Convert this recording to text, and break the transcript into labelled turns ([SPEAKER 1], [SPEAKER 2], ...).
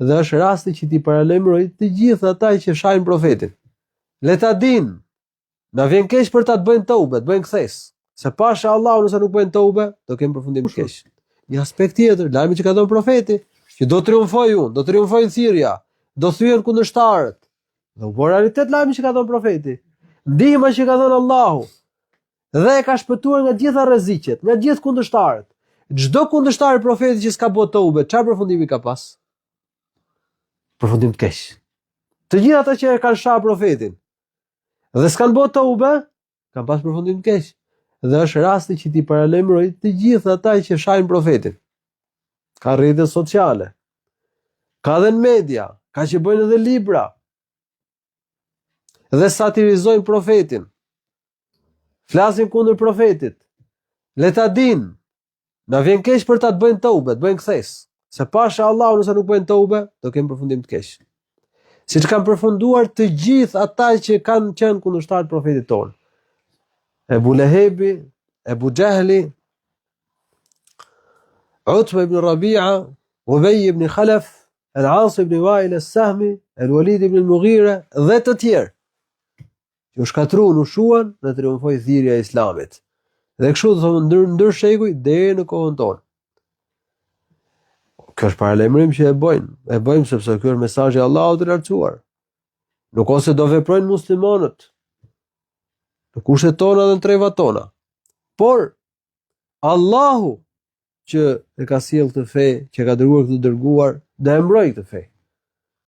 [SPEAKER 1] dhe është rasti që ti paralajmëroj të gjithë ata që shajnë profetin. Le ta dinë, na vjen keq për ta të bëjnë tobe, të bëjnë kthes. Se pasha Allahu nëse nuk bëjnë tobe, do kemë përfundim të keq. Një aspekt tjetër, lajmi që ka dhënë profeti, që do triumfoj unë, do triumfojnë thirrja, do thyen kundërshtarët. Dhe u bë realitet lajmi që ka dhënë profeti. Ndihma që ka dhënë Allahu dhe e ka shpëtuar nga gjitha rreziqet, nga gjithë kundërshtarët. Çdo kundërshtar i profetit që s'ka bërë tobe, çfarë përfundimi ka pas? Përfundim të keq. Të gjithë ata që e kanë shah profetin dhe s'kan bërë tobe, kanë pas përfundim të keq. Dhe është rasti që ti paralajmëroj të gjithë ata që shajnë profetin. Ka rrjetet sociale, ka dhe në media, ka që bëjnë edhe libra dhe satirizojnë profetin. Flasin kundër profetit. Le ta dinë, na vjen keq për ta të bëjnë tobe, të bëjnë kthes. Se pasha Allahu nëse nuk bëjnë tobe, do kemë përfundim të keq. Siç kanë përfunduar të gjithë ata që kanë qenë kundërshtar të profetit tonë. Ebu Lehebi, Ebu Jahli, Utba ibn Rabi'a, Ubay ibn Khalaf, Al-As ibn Wa'il as-Sahmi, Al-Walid ibn al-Mughira dhe të tjerë. Që u shkatruan, u shuan dhe triumfoi thirrja e Islamit. Dhe kështu do thonë ndër shekuj deri në kohën tonë. Kjo është paralajmërim që e bëjmë sepse ky është mesazhi i Allahut të lartësuar. Nuk ose do veprojnë muslimanët në kushtet tona dhe në trevat tona. Por Allahu që e ka sjellë këtë fe, që ka dërguar këtë dërguar, dhe e mbroj këtë fe.